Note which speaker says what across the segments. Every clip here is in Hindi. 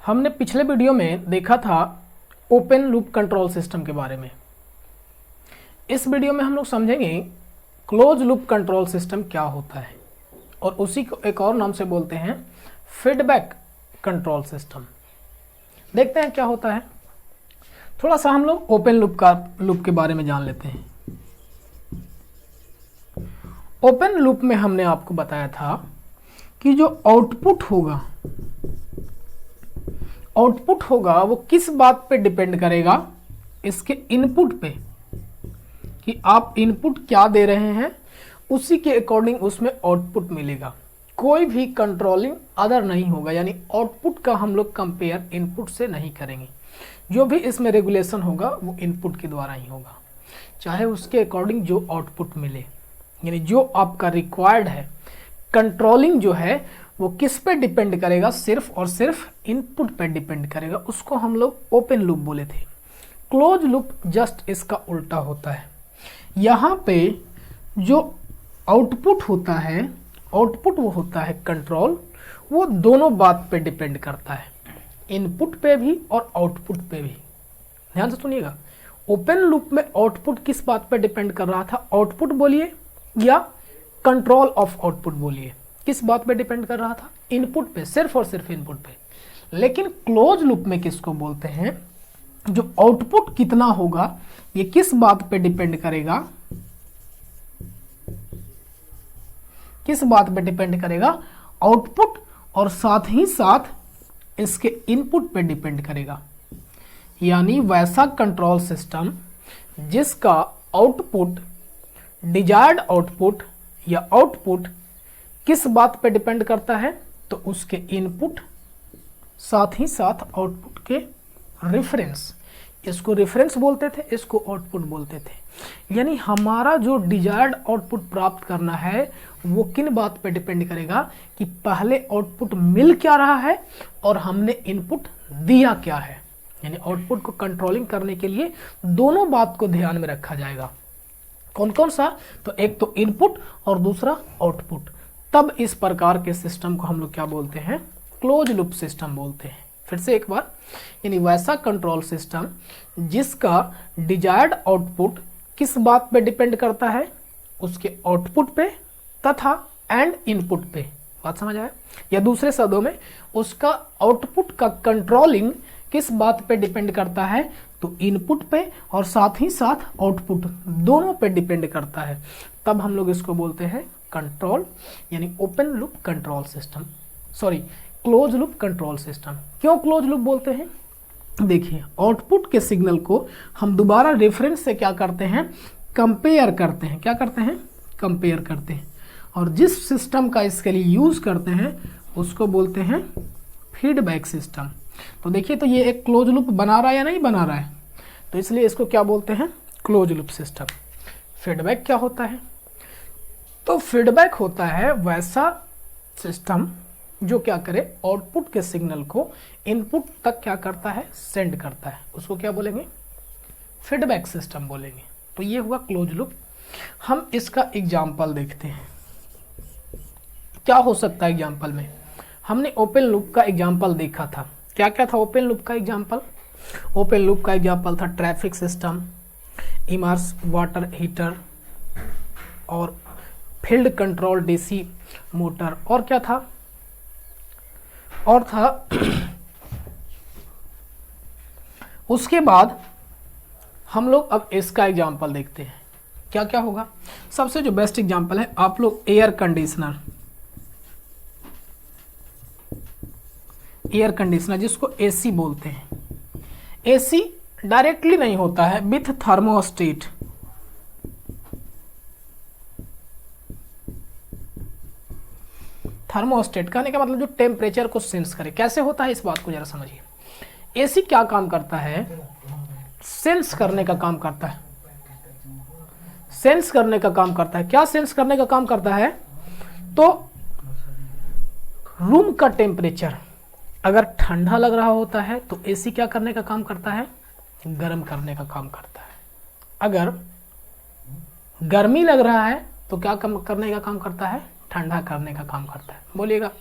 Speaker 1: हमने पिछले वीडियो में देखा था ओपन लूप कंट्रोल सिस्टम के बारे में। इस वीडियो में हम लोग समझेंगे क्लोज लूप कंट्रोल सिस्टम क्या होता है और उसी को एक और नाम से बोलते हैं फीडबैक कंट्रोल सिस्टम। देखते हैं क्या होता है। थोड़ा सा हम लोग ओपन लूप के बारे में जान लेते हैं। ओपन लूप में हमने आपको बताया था कि जो आउटपुट होगा वो किस बात पे डिपेंड करेगा, इसके इनपुट पे, कि आप इनपुट क्या दे रहे हैं उसी के अकॉर्डिंग उसमें आउटपुट मिलेगा। कोई भी कंट्रोलिंग अदर नहीं होगा, यानी आउटपुट का हम लोग कंपेयर इनपुट से नहीं करेंगे। जो भी इसमें रेगुलेशन होगा वो इनपुट के द्वारा ही होगा, चाहे उसके अकॉर्डिंग जो आउटपुट मिले, यानी जो आपका रिक्वायर्ड है। कंट्रोलिंग जो है वो किस पे डिपेंड करेगा, सिर्फ और सिर्फ इनपुट पे डिपेंड करेगा। उसको हम लोग ओपन लूप बोले थे। क्लोज लूप जस्ट इसका उल्टा होता है। यहाँ पे जो आउटपुट होता है, आउटपुट वो होता है कंट्रोल, वो दोनों बात पे डिपेंड करता है, इनपुट पे भी और आउटपुट पे भी। ध्यान से सुनिएगा, ओपन लूप में आउटपुट किस बात पे डिपेंड कर रहा था, आउटपुट बोलिए या कंट्रोल ऑफ आउटपुट बोलिए, किस बात पे डिपेंड कर रहा था, इनपुट पे, सिर्फ और सिर्फ इनपुट पे। लेकिन क्लोज लूप में किसको बोलते हैं, जो आउटपुट कितना होगा ये किस बात पे डिपेंड करेगा, किस बात पे डिपेंड करेगा, आउटपुट, और साथ ही साथ इसके इनपुट पे डिपेंड करेगा। यानी वैसा कंट्रोल सिस्टम जिसका आउटपुट, डिजायर्ड आउटपुट या आउटपुट किस बात पे डिपेंड करता है, तो उसके इनपुट साथ ही साथ आउटपुट के रेफरेंस। इसको रेफरेंस बोलते थे, इसको आउटपुट बोलते थे। यानी हमारा जो डिजायर्ड आउटपुट प्राप्त करना है वो किन बात पे डिपेंड करेगा, कि पहले आउटपुट मिल क्या रहा है और हमने इनपुट दिया क्या है। यानी आउटपुट को कंट्रोलिंग करने के लिए दोनों बात को ध्यान में रखा जाएगा। कौन कौन सा, तो एक तो इनपुट और दूसरा आउटपुट। तब इस प्रकार के सिस्टम को हम लोग क्या बोलते हैं, क्लोज लूप सिस्टम बोलते हैं। फिर से एक बार, यानी वैसा कंट्रोल सिस्टम जिसका डिजायर्ड आउटपुट किस बात पे डिपेंड करता है, उसके आउटपुट पे तथा एंड इनपुट पे। बात समझ आया? या दूसरे शब्दों में उसका आउटपुट का कंट्रोलिंग किस बात पे डिपेंड करता है, तो इनपुट पे और साथ ही साथ आउटपुट दोनों पे डिपेंड करता है। तब हम लोग इसको बोलते हैं कंट्रोल, यानी open loop control system, sorry close loop control system. क्यों क्लोज लूप बोलते हैं, देखिए आउटपुट के सिग्नल को हम दोबारा रेफरेंस से क्या करते हैं, कंपेयर करते हैं। क्या करते हैं, कंपेयर करते हैं। और जिस सिस्टम का इसके लिए यूज करते हैं उसको बोलते हैं फीडबैक सिस्टम। तो देखिए, तो ये एक क्लोज लूप बना रहा है या नहीं बना रहा है, तो इसलिए इसको क्या बोलते हैं, क्लोज लूप सिस्टम। फीडबैक क्या होता है, तो फीडबैक होता है वैसा सिस्टम जो क्या करे, आउटपुट के सिग्नल को इनपुट तक क्या करता है, सेंड करता है। उसको क्या बोलेंगे, फीडबैक सिस्टम बोलेंगे। तो ये हुआ क्लोज लूप। हम इसका एग्जाम्पल देखते हैं, क्या हो सकता है एग्जाम्पल में। हमने ओपन लूप का एग्जाम्पल देखा था। क्या क्या था ओपन लूप का एग्जाम्पल, ओपन लूप का एग्जाम्पल था traffic system, immerse water heater और फील्ड कंट्रोल डीसी मोटर, और क्या था, और था उसके बाद हम लोग अब इसका एग्जाम्पल देखते हैं क्या क्या होगा। सबसे जो बेस्ट एग्जाम्पल है, आप लोग एयर कंडीशनर, एयर कंडीशनर जिसको एसी बोलते हैं। एसी डायरेक्टली नहीं होता है, विथ थर्मोस्टेट। थर्मोस्टेट कहने का मतलब जो टेम्परेचर को सेंस करे। कैसे होता है इस बात को जरा समझिए। एसी क्या काम करता है, सेंस करने का काम करता है, सेंस करने का काम करता है। क्या सेंस करने का काम करता है, तो रूम का टेम्परेचर अगर ठंडा लग रहा होता है तो एसी क्या करने का काम करता है, गर्म करने का काम करता है। अगर गर्मी लग रहा है तो क्या करने का काम करता है, ठंडा करने का काम करता है। बोलिएगा,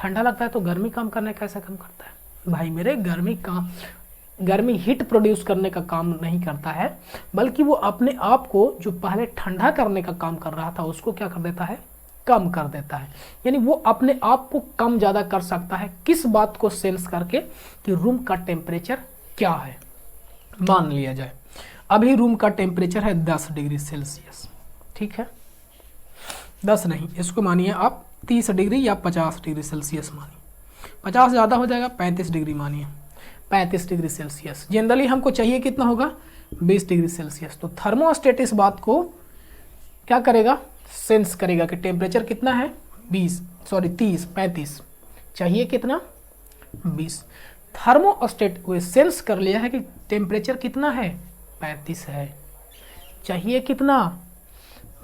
Speaker 1: ठंडा लगता है तो गर्मी कम करने कैसे कम करता है भाई मेरे? गर्मी हीट प्रोड्यूस करने का काम नहीं करता है, बल्कि वो अपने आप को जो पहले ठंडा करने का काम कर रहा था उसको क्या कर देता है? कम कर देता है। यानी वो अपने आप को कम ज़्यादा कर सकता है। किस बात को सेंस करके? कि रूम का टेम्परेचर क्या है। मान लिया जाए अभी रूम का टेम्परेचर है 10 डिग्री सेल्सियस, ठीक है, 10 नहीं, इसको मानिए आप 30 डिग्री या 50 डिग्री सेल्सियस मानिए, 50 ज़्यादा हो जाएगा, 35 डिग्री मानिए, 35 डिग्री सेल्सियस। जनरली हमको चाहिए कितना होगा? 20 डिग्री सेल्सियस। तो थर्मोस्टेट इस बात को क्या करेगा? सेंस करेगा कि टेम्परेचर कितना है? 35 चाहिए कितना? 20। थर्मोस्टेट वो सेंस कर लिया है कि टेम्परेचर कितना है? 35 है, चाहिए कितना?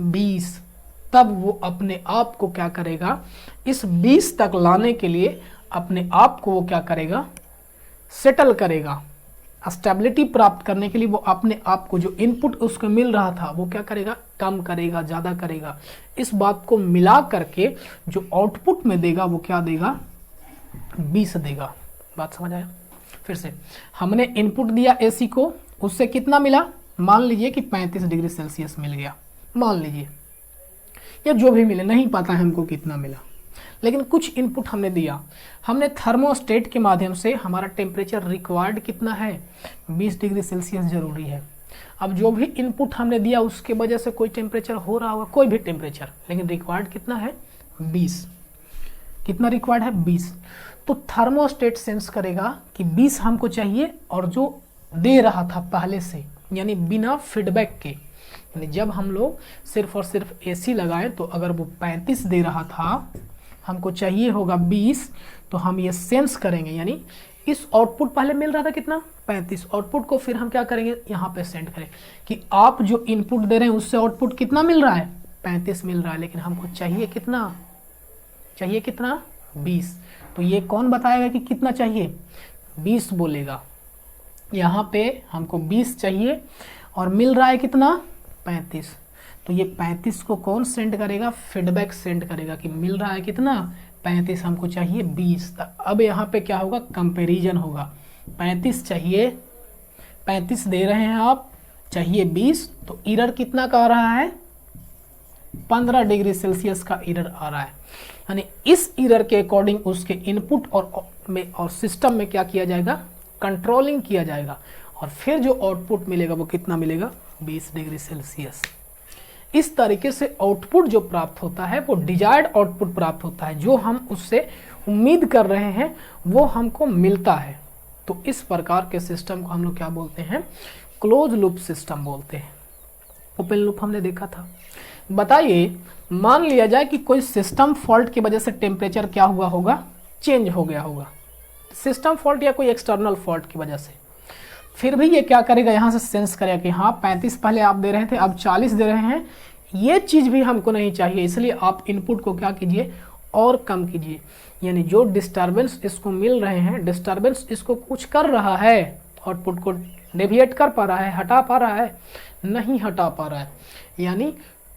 Speaker 1: 20। तब वो अपने आप को क्या करेगा? इस 20 तक लाने के लिए अपने आप को वो क्या करेगा? सेटल करेगा। स्टेबिलिटी प्राप्त करने के लिए वो अपने आप को जो इनपुट उसको मिल रहा था वो क्या करेगा? कम करेगा, ज़्यादा करेगा। इस बात को मिला करके जो आउटपुट में देगा वो क्या देगा? 20 देगा। बात समझ आया? फिर से हमने इनपुट दिया एसी को, उससे कितना मिला? मान लीजिए कि 35 डिग्री सेल्सियस मिल गया, मान लीजिए, या जो भी मिले, नहीं पता है हमको कितना मिला, लेकिन कुछ इनपुट हमने दिया। हमने थर्मोस्टेट के माध्यम से हमारा टेम्परेचर रिक्वायर्ड कितना है? 20 डिग्री सेल्सियस जरूरी है। अब जो भी इनपुट हमने दिया उसके वजह से कोई टेम्परेचर हो रहा होगा, कोई भी टेम्परेचर, लेकिन रिक्वायर्ड कितना है? 20। कितना रिक्वायर्ड है? 20। तो थर्मोस्टेट सेंस करेगा कि 20 हमको चाहिए, और जो दे रहा था पहले से, यानी बिना फीडबैक के, यानी जब हम लोग सिर्फ और सिर्फ एसी लगाएं तो अगर वो 35 दे रहा था, हमको चाहिए होगा 20, तो हम ये सेंस करेंगे, यानी इस आउटपुट पहले मिल रहा था कितना? 35। आउटपुट को फिर हम क्या करेंगे? यहाँ पे सेंड करें कि आप जो इनपुट दे रहे हैं उससे आउटपुट कितना मिल रहा है? 35 मिल रहा है, लेकिन हमको चाहिए कितना? चाहिए कितना? 20। तो ये कौन बताएगा कि कितना चाहिए? 20 बोलेगा। यहाँ पे हमको 20 चाहिए और मिल रहा है कितना? 35। तो ये 35 को कौन सेंड करेगा? फीडबैक सेंड करेगा कि मिल रहा है कितना? 35, हमको चाहिए 20। अब यहाँ पे क्या होगा? कंपैरिजन होगा। 35 चाहिए, 35 दे रहे हैं आप, चाहिए 20, तो एरर कितना का आ रहा है? 15 डिग्री सेल्सियस का एरर आ रहा है। यानी इस एरर के अकॉर्डिंग उसके इनपुट और सिस्टम में क्या किया जाएगा? कंट्रोलिंग किया जाएगा, और फिर जो आउटपुट मिलेगा वो कितना मिलेगा? 20 डिग्री सेल्सियस। इस तरीके से आउटपुट जो प्राप्त होता है वो डिजायर्ड आउटपुट प्राप्त होता है, जो हम उससे उम्मीद कर रहे हैं वो हमको मिलता है। तो इस प्रकार के सिस्टम को हम लोग क्या बोलते हैं? क्लोज लूप सिस्टम बोलते हैं। ओपन लूप हमने देखा था। बताइए, मान लिया जाए कि कोई सिस्टम फॉल्ट की वजह से टेम्परेचर क्या हुआ होगा? चेंज हो गया होगा। सिस्टम फॉल्ट या कोई एक्सटर्नल फॉल्ट की वजह से, फिर भी ये क्या करेगा? यहाँ से सेंस करेगा कि हाँ 35 पहले आप दे रहे थे, अब 40 दे रहे हैं, ये चीज़ भी हमको नहीं चाहिए, इसलिए आप इनपुट को क्या कीजिए? और कम कीजिए। यानी जो डिस्टर्बेंस इसको मिल रहे हैं, डिस्टर्बेंस इसको कुछ कर रहा है, आउटपुट को डेविएट कर पा रहा है, हटा पा रहा है? नहीं हटा पा रहा है। यानी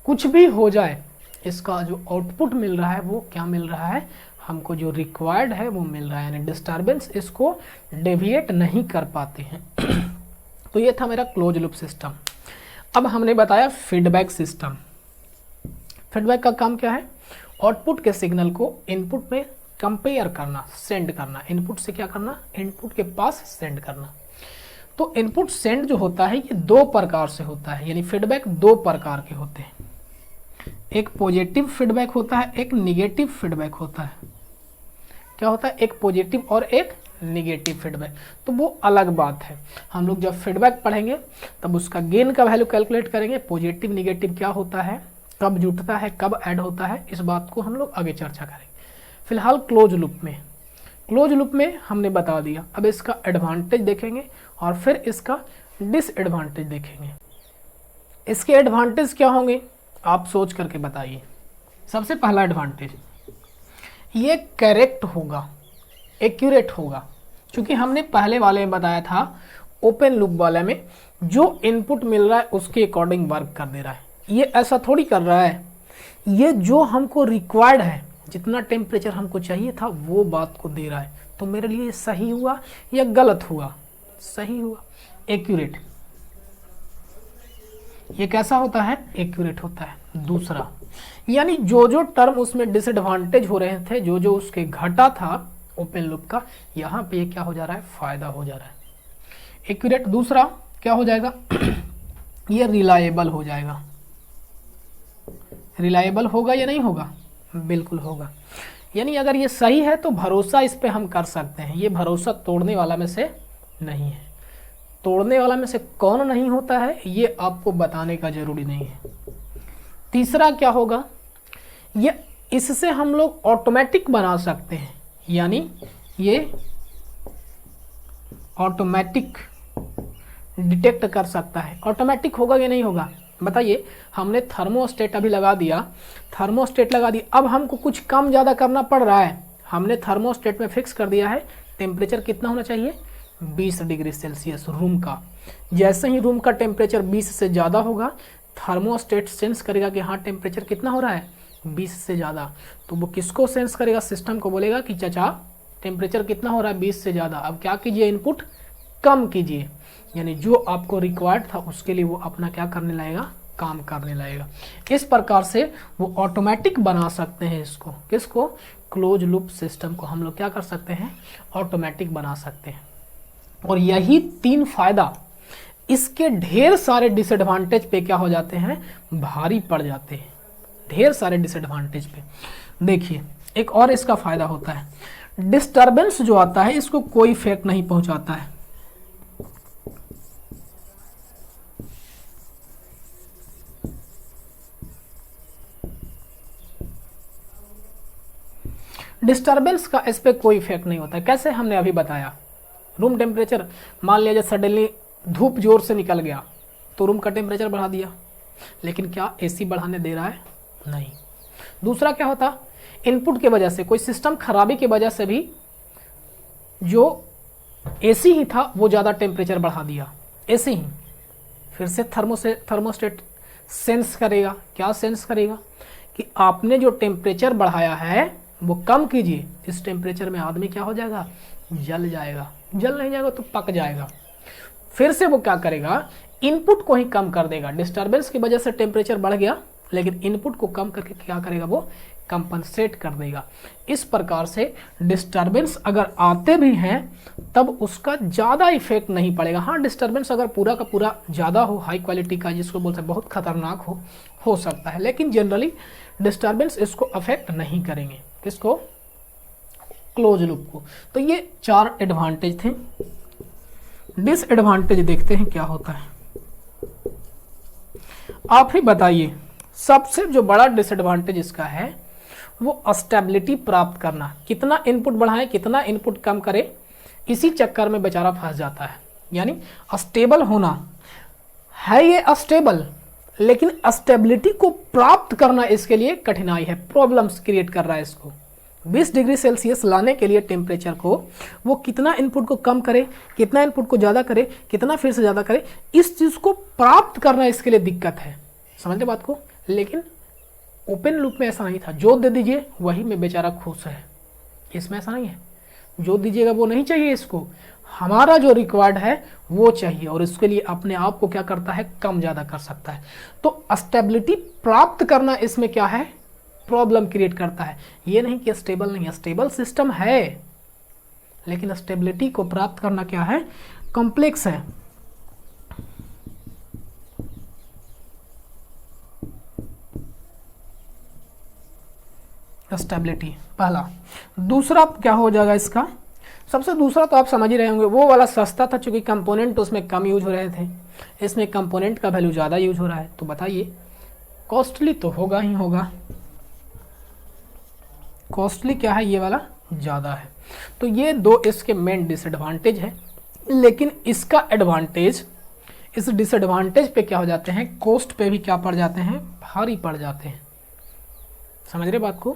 Speaker 1: कुछ भी हो जाए, इसका जो आउटपुट मिल रहा है वो क्या मिल रहा है? हमको जो रिक्वायर्ड है वो मिल रहा है, यानी डिस्टर्बेंस इसको डेविएट नहीं कर पाते हैं। तो ये था मेरा क्लोज लूप सिस्टम। अब हमने बताया फीडबैक सिस्टम। फीडबैक का काम क्या है? आउटपुट के सिग्नल को इनपुट में कंपेयर करना, सेंड करना। इनपुट से क्या करना? इनपुट के पास सेंड करना। तो इनपुट सेंड जो होता है ये दो प्रकार से होता है, यानी फीडबैक दो प्रकार के होते हैं। एक पॉजिटिव फीडबैक होता है, एक निगेटिव फीडबैक होता है। क्या होता है? एक पॉजिटिव और एक निगेटिव फीडबैक। तो वो अलग बात है, हम लोग जब फीडबैक पढ़ेंगे तब उसका गेन का वैल्यू कैलकुलेट करेंगे। पॉजिटिव निगेटिव क्या होता है, कब जुटता है, कब ऐड होता है, इस बात को हम लोग आगे चर्चा करेंगे। फिलहाल क्लोज लूप में हमने बता दिया। अब इसका एडवांटेज देखेंगे और फिर इसका डिसएडवांटेज देखेंगे। इसके एडवांटेज क्या होंगे आप सोच करके बताइए। सबसे पहला एडवांटेज, ये करेक्ट होगा, एक्यूरेट होगा, क्योंकि हमने पहले वाले में बताया था ओपन लूप वाले में जो इनपुट मिल रहा है उसके अकॉर्डिंग वर्क कर दे रहा है। ये ऐसा थोड़ी कर रहा है, ये जो हमको रिक्वायर्ड है, जितना टेम्परेचर हमको चाहिए था वो बात को दे रहा है। तो मेरे लिए सही हुआ या गलत हुआ? सही हुआ, एक्यूरेट। ये कैसा होता है? एक्यूरेट होता है। दूसरा, यानी जो जो टर्म उसमें डिसएडवांटेज हो रहे थे, जो जो उसके घटा था ओपन लूप का, यहाँ पे ये क्या हो जा रहा है? फायदा हो जा रहा है, एक्यूरेट। दूसरा क्या हो जाएगा? ये रिलायबल हो जाएगा। रिलायबल होगा या नहीं होगा? बिल्कुल होगा। यानी अगर ये सही है तो भरोसा इस पे हम कर सकते हैं। ये भरोसा तोड़ने वाला में से नहीं है। तोड़ने वाला में से कौन नहीं होता है ये आपको बताने का जरूरी नहीं है। तीसरा क्या होगा? ये इससे हम लोग ऑटोमेटिक बना सकते हैं, यानी ये ऑटोमेटिक डिटेक्ट कर सकता है। ऑटोमेटिक होगा या नहीं होगा? बताइए, हमने थर्मोस्टेट अभी लगा दिया, थर्मोस्टेट लगा दिया, अब हमको कुछ कम ज़्यादा करना पड़ रहा है। हमने थर्मोस्टेट में फिक्स कर दिया है टेम्परेचर कितना होना चाहिए? 20 डिग्री सेल्सियस रूम का। जैसे ही रूम का टेम्परेचर 20 से ज़्यादा होगा, थर्मोस्टेट सेंस करेगा कि हाँ टेम्परेचर कितना हो रहा है? 20 से ज़्यादा। तो वो किसको सेंस करेगा? सिस्टम को बोलेगा कि चाचा टेम्परेचर कितना हो रहा है? 20 से ज़्यादा। अब क्या कीजिए? इनपुट कम कीजिए। यानी जो आपको रिक्वायर्ड था उसके लिए वो अपना क्या करने लगेगा? काम करने लगेगा। इस प्रकार से वो ऑटोमेटिक बना सकते हैं इसको। किसको? क्लोज लूप सिस्टम को हम लोग क्या कर सकते हैं? ऑटोमेटिक बना सकते हैं। और यही 3 फायदा इसके ढेर सारे डिसएडवांटेज पे क्या हो जाते हैं? भारी पड़ जाते हैं, ढेर सारे डिसएडवांटेज पे। देखिए, एक और इसका फायदा होता है, डिस्टरबेंस जो आता है इसको कोई इफेक्ट नहीं पहुंचाता है। डिस्टरबेंस का इस पे कोई इफेक्ट नहीं होता है। कैसे? हमने अभी बताया, रूम टेम्परेचर मान लिया सडनली धूप जोर से निकल गया तो रूम का टेम्परेचर बढ़ा दिया, लेकिन क्या एसी बढ़ाने दे रहा है? नहीं। दूसरा क्या होता? इनपुट की वजह से, कोई सिस्टम खराबी की वजह से भी जो एसी ही था वो ज़्यादा टेम्परेचर बढ़ा दिया, एसी ही। फिर से थर्मोस्टेट सेंस करेगा। क्या सेंस करेगा? कि आपने जो टेम्परेचर बढ़ाया है वो कम कीजिए। इस टेम्परेचर में आदमी क्या हो जाएगा? जल जाएगा। जल नहीं जाएगा तो पक जाएगा। फिर से वो क्या करेगा? इनपुट को ही कम कर देगा। डिस्टरबेंस की वजह से टेम्परेचर बढ़ गया, लेकिन इनपुट को कम करके क्या करेगा? वो कंपनसेट कर देगा। इस प्रकार से डिस्टरबेंस अगर आते भी हैं तब उसका ज़्यादा इफेक्ट नहीं पड़ेगा। हाँ, डिस्टरबेंस अगर पूरा का पूरा ज़्यादा हो, हाई क्वालिटी का, जिसको बोलते हैं बहुत खतरनाक हो सकता है, लेकिन जनरली डिस्टरबेंस इसको अफेक्ट नहीं करेंगे। किसको? क्लोज लूप को। तो ये 4 एडवांटेज थे। डिसएडवांटेज देखते हैं क्या होता है। आप ही बताइए, सबसे जो बड़ा डिसएडवांटेज इसका है वो स्टेबिलिटी प्राप्त करना। कितना इनपुट बढ़ाएं, कितना इनपुट कम करे, इसी चक्कर में बेचारा फंस जाता है। यानी स्टेबल होना है, ये अस्टेबल, लेकिन स्टेबिलिटी को प्राप्त करना इसके लिए कठिनाई है, प्रॉब्लम्स क्रिएट कर रहा है इसको। 20 डिग्री सेल्सियस लाने के लिए टेम्परेचर को वो कितना इनपुट को कम करे, कितना इनपुट को ज़्यादा करे, कितना फिर से ज़्यादा करे, इस चीज़ को प्राप्त करना इसके लिए दिक्कत है। समझते बात को? लेकिन ओपन लूप में ऐसा नहीं था, जो दे दीजिए वही में बेचारा खुश है। इसमें ऐसा नहीं है, जो दीजिएगा वो नहीं चाहिए इसको, हमारा जो रिक्वायर्ड है वो चाहिए, और इसके लिए अपने आप को क्या करता है? कम ज़्यादा कर सकता है। तो स्टेबिलिटी प्राप्त करना इसमें क्या है? प्रॉब्लम क्रिएट करता है। ये नहीं कि स्टेबल नहीं है, स्टेबल सिस्टम है, लेकिन स्टेबिलिटी को प्राप्त करना क्या है? कॉम्प्लेक्स है। स्टेबिलिटी पहला। दूसरा क्या हो जाएगा इसका? सबसे दूसरा तो आप समझ ही रहे होंगे, वो वाला सस्ता था, चूंकि कंपोनेंट उसमें कम यूज हो रहे थे, इसमें कंपोनेंट का वैल्यू ज़्यादा यूज हो रहा है। तो बताइए, कॉस्टली तो होगा ही होगा। कॉस्टली क्या है? ये वाला ज़्यादा है। तो ये 2 इसके मेन डिसएडवांटेज है। लेकिन इसका एडवांटेज इस डिसएडवांटेज पे क्या हो जाते हैं? कॉस्ट पे भी क्या पड़ जाते हैं? भारी पड़ जाते हैं। समझ रहे बात को?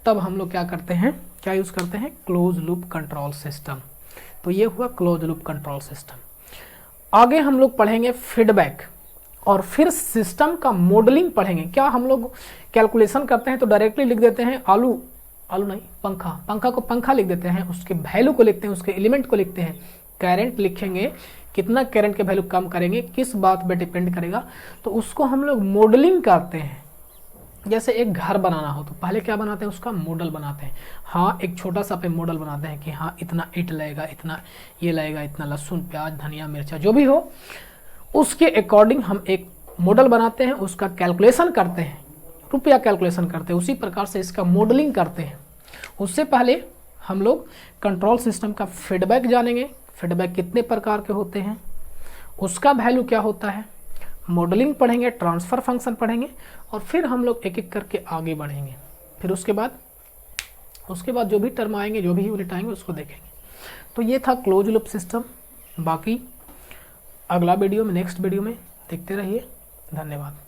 Speaker 1: तब हम लोग क्या करते हैं? क्या यूज़ करते हैं? Close loop control system. तो ये हुआ क्लोज लूप कंट्रोल सिस्टम। आगे हम लोग पढ़ेंगे फीडबैक, और फिर सिस्टम का मॉडलिंग पढ़ेंगे। क्या हम लोग कैलकुलेशन करते हैं तो डायरेक्टली लिख देते हैं आलू आलू नहीं, पंखा, पंखा को पंखा लिख देते हैं, उसके वैल्यू को लिखते हैं, उसके एलिमेंट को लिखते हैं, करंट लिखेंगे, कितना करंट के वैल्यू कम करेंगे, किस बात पे डिपेंड करेगा, तो उसको हम लोग मॉडलिंग करते हैं। जैसे एक घर बनाना हो तो पहले क्या बनाते हैं, उसका मॉडल बनाते हैं। हाँ, एक छोटा सा पे मॉडल बनाते हैं कि हाँ इतना ईंट लगेगा, इतना ये लगेगा, इतना लहसुन प्याज धनिया मिर्चा जो भी हो, उसके अकॉर्डिंग हम एक मॉडल बनाते हैं, उसका कैलकुलेशन करते हैं, रुपया कैलकुलेशन करते हैं, उसी प्रकार से इसका मॉडलिंग करते हैं। उससे पहले हम लोग कंट्रोल सिस्टम का फीडबैक जानेंगे, फीडबैक कितने प्रकार के होते हैं, उसका वैल्यू क्या होता है, मॉडलिंग पढ़ेंगे, ट्रांसफर फंक्शन पढ़ेंगे, और फिर हम लोग एक एक करके आगे बढ़ेंगे। फिर उसके बाद जो भी टर्म आएंगे, जो भी यूनिट आएंगे, उसको देखेंगे। तो ये था क्लोज लूप सिस्टम। बाकी अगला वीडियो में, नेक्स्ट वीडियो में देखते रहिए। धन्यवाद।